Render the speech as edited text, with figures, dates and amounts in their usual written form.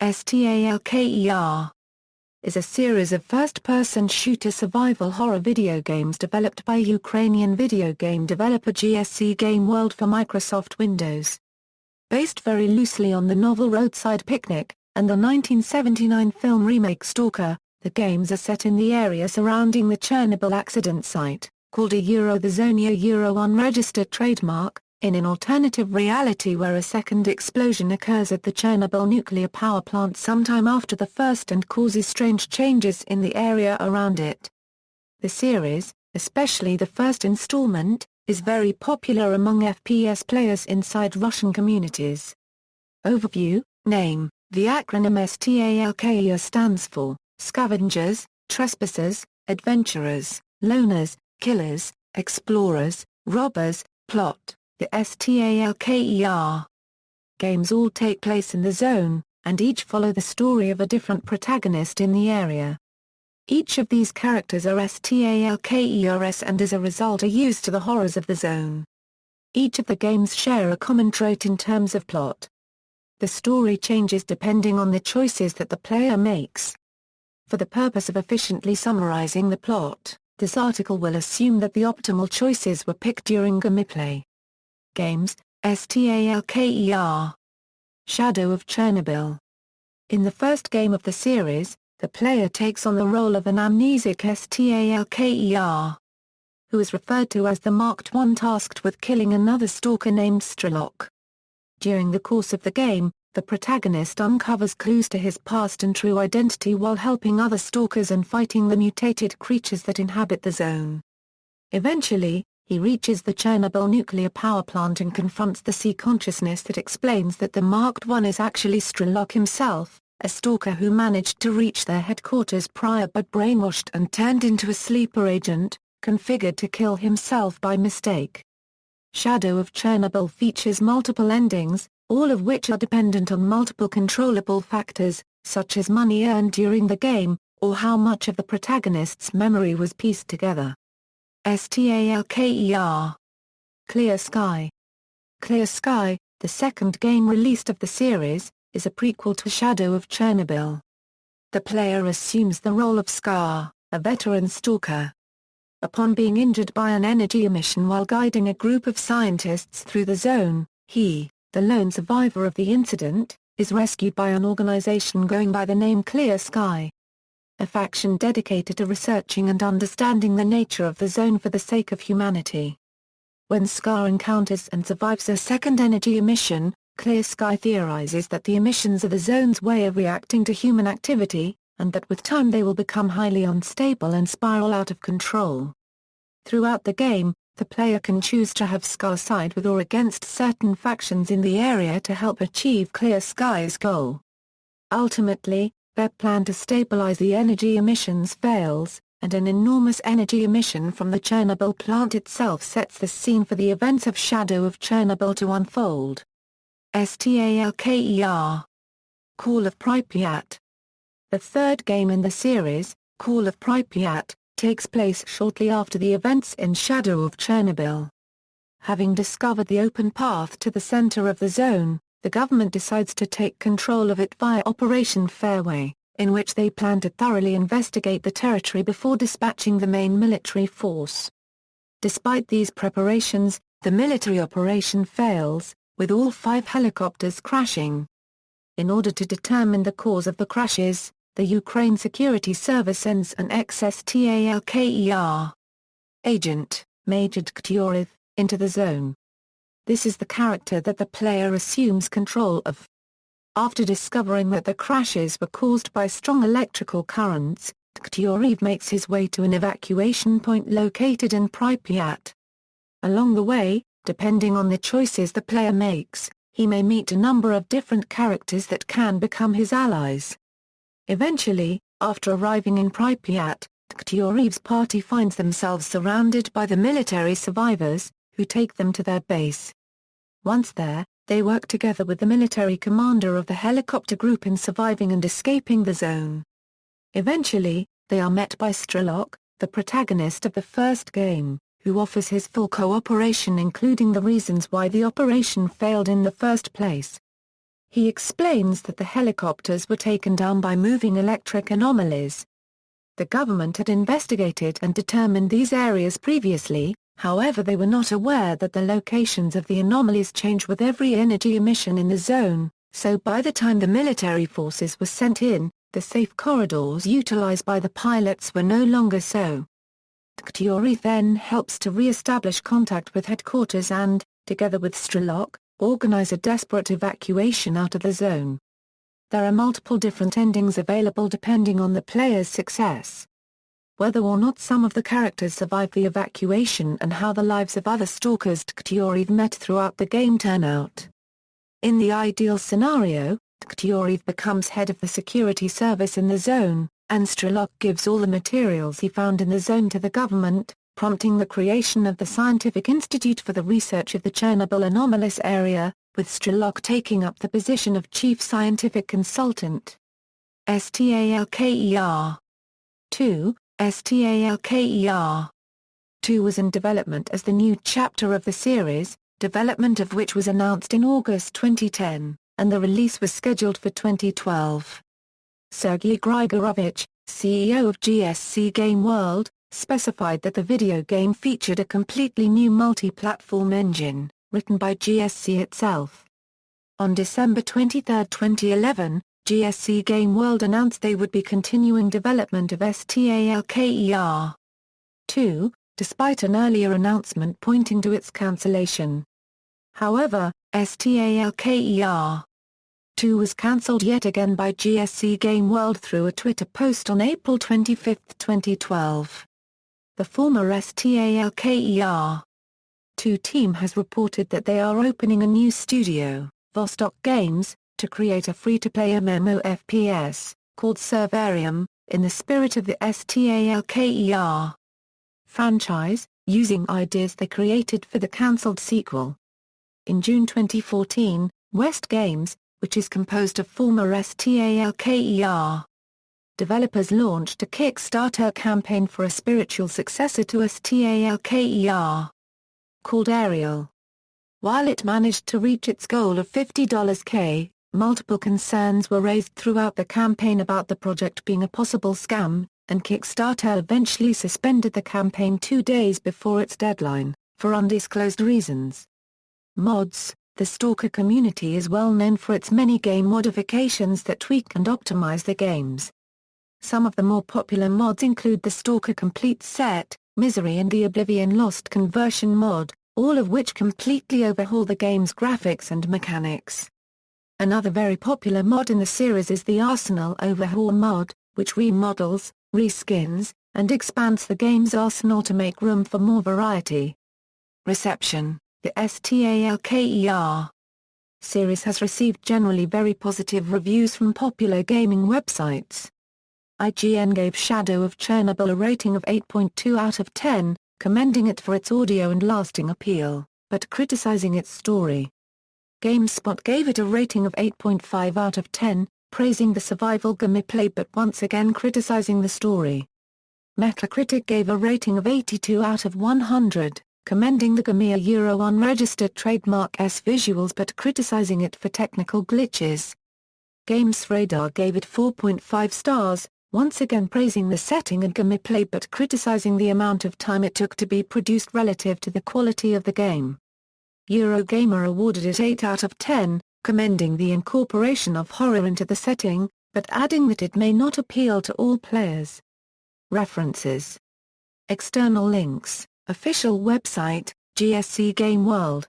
S.T.A.L.K.E.R. is a series of first-person shooter survival horror video games developed by Ukrainian video game developer GSC Game World for Microsoft Windows. Based very loosely on the novel Roadside Picnic, and the 1979 film remake Stalker, the games are set in the area surrounding the Chernobyl accident site, called the Zone unregistered trademark, in an alternative reality where a second explosion occurs at the Chernobyl Nuclear Power Plant sometime after the first and causes strange changes in the area around it. The series, especially the first installment, is very popular among FPS players inside Russian communities. Overview. Name. The acronym S.T.A.L.K.E.R stands for Scavengers, Trespassers, Adventurers, Loners, Killers, Explorers, Robbers. Plot. The S.T.A.L.K.E.R. games all take place in the zone, and each follow the story of a different protagonist in the area. Each of these characters are S.T.A.L.K.E.Rs and as a result are used to the horrors of the zone. Each of the games share a common trait in terms of plot. The story changes depending on the choices that the player makes. For the purpose of efficiently summarizing the plot, this article will assume that the optimal choices were picked during gameplay. Games, S.T.A.L.K.E.R. Shadow of Chernobyl. In the first game of the series, the player takes on the role of an amnesic S.T.A.L.K.E.R. who is referred to as the Marked One tasked with killing another stalker named S.T.A.L.K.E.R. During the course of the game, the protagonist uncovers clues to his past and true identity while helping other stalkers and fighting the mutated creatures that inhabit the zone. Eventually, he reaches the Chernobyl nuclear power plant and confronts the C-consciousness that explains that the Marked One is actually S.T.A.L.K.E.R himself, a stalker who managed to reach their headquarters prior but brainwashed and turned into a sleeper agent, configured to kill himself by mistake. Shadow of Chernobyl features multiple endings, all of which are dependent on multiple controllable factors, such as money earned during the game, or how much of the protagonist's memory was pieced together. S.T.A.L.K.E.R. Clear Sky. Clear Sky, the second game released of the series, is a prequel to Shadow of Chernobyl. The player assumes the role of S.T.A.L.K.E.R, a veteran stalker. Upon being injured by an energy emission while guiding a group of scientists through the zone, he, the lone survivor of the incident, is rescued by an organization going by the name Clear Sky, a faction dedicated to researching and understanding the nature of the zone for the sake of humanity. When S.T.A.L.K.E.R encounters and survives a second energy emission, Clear Sky theorizes that the emissions are the zone's way of reacting to human activity, and that with time they will become highly unstable and spiral out of control. Throughout the game, the player can choose to have S.T.A.L.K.E.R side with or against certain factions in the area to help achieve Clear Sky's goal. Ultimately, their plan to stabilize the energy emissions fails, and an enormous energy emission from the Chernobyl plant itself sets the scene for the events of Shadow of Chernobyl to unfold. S.T.A.L.K.E.R. Call of Pripyat. The third game in the series, Call of Pripyat, takes place shortly after the events in Shadow of Chernobyl. Having discovered the open path to the center of the zone, the government decides to take control of it via Operation Fairway, in which they plan to thoroughly investigate the territory before dispatching the main military force. Despite these preparations, the military operation fails, with all 5 helicopters crashing. In order to determine the cause of the crashes, the Ukraine Security Service sends an ex-S.T.A.L.K.E.R. agent, Major S.T.A.L.K.E.R, into the zone. This is the character that the player assumes control of. After discovering that the crashes were caused by strong electrical currents, S.T.A.L.K.E.R makes his way to an evacuation point located in Pripyat. Along the way, depending on the choices the player makes, he may meet a number of different characters that can become his allies. Eventually, after arriving in Pripyat, S.T.A.L.K.E.R's party finds themselves surrounded by the military survivors, who take them to their base. Once there, they work together with the military commander of the helicopter group in surviving and escaping the zone. Eventually, they are met by S.T.A.L.K.E.R, the protagonist of the first game, who offers his full cooperation including the reasons why the operation failed in the first place. He explains that the helicopters were taken down by moving electric anomalies. The government had investigated and determined these areas previously, however they were not aware that the locations of the anomalies change with every energy emission in the zone, so by the time the military forces were sent in, the safe corridors utilized by the pilots were no longer so. S.T.A.L.K.E.R then helps to re-establish contact with headquarters and, together with S.T.A.L.K.E.R, organize a desperate evacuation out of the zone. There are multiple different endings available depending on the player's success. Whether or not some of the characters survive the evacuation and how the lives of other stalkers S.T.A.L.K.E.R met throughout the game turn out. In the ideal scenario, S.T.A.L.K.E.R becomes head of the security service in the zone, and S.T.A.L.K.E.R gives all the materials he found in the zone to the government, prompting the creation of the Scientific Institute for the Research of the Chernobyl Anomalous Area, with S.T.A.L.K.E.R taking up the position of Chief Scientific Consultant. S.T.A.L.K.E.R. 2. S.T.A.L.K.E.R. 2 was in development as the new chapter of the series, development of which was announced in August 2010, and the release was scheduled for 2012. Sergei Grigorovich, CEO of GSC Game World, specified that the video game featured a completely new multi-platform engine, written by GSC itself. On December 23, 2011, GSC Game World announced they would be continuing development of S.T.A.L.K.E.R. 2, despite an earlier announcement pointing to its cancellation. However, S.T.A.L.K.E.R. 2 was cancelled yet again by GSC Game World through a Twitter post on April 25, 2012. The former S.T.A.L.K.E.R. 2 team has reported that they are opening a new studio, Vostok Games, to create a free-to-play MMO FPS, called Servarium, in the spirit of the S.T.A.L.K.E.R. franchise, using ideas they created for the cancelled sequel. In June 2014, West Games, which is composed of former S.T.A.L.K.E.R. developers launched a Kickstarter campaign for a spiritual successor to S.T.A.L.K.E.R. called Ariel. While it managed to reach its goal of $50K, multiple concerns were raised throughout the campaign about the project being a possible scam, and Kickstarter eventually suspended the campaign 2 days before its deadline, for undisclosed reasons. Mods. The Stalker community is well known for its many game modifications that tweak and optimize the games. Some of the more popular mods include the Stalker Complete Set, Misery and the Oblivion Lost Conversion mod, all of which completely overhaul the game's graphics and mechanics. Another very popular mod in the series is the Arsenal Overhaul mod, which remodels, reskins, and expands the game's arsenal to make room for more variety. Reception. The S.T.A.L.K.E.R. series has received generally very positive reviews from popular gaming websites. IGN gave Shadow of Chernobyl a rating of 8.2 out of 10, commending it for its audio and lasting appeal, but criticizing its story. GameSpot gave it a rating of 8.5 out of 10, praising the survival gameplay but once again criticizing the story. Metacritic gave a rating of 82 out of 100. Commending the game unregistered trademark's visuals but criticizing it for technical glitches. GamesRadar gave it 4.5 stars, once again praising the setting and gameplay but criticizing the amount of time it took to be produced relative to the quality of the game. Eurogamer awarded it 8 out of 10, commending the incorporation of horror into the setting, but adding that it may not appeal to all players. References. External links. Official website, GSC Game World.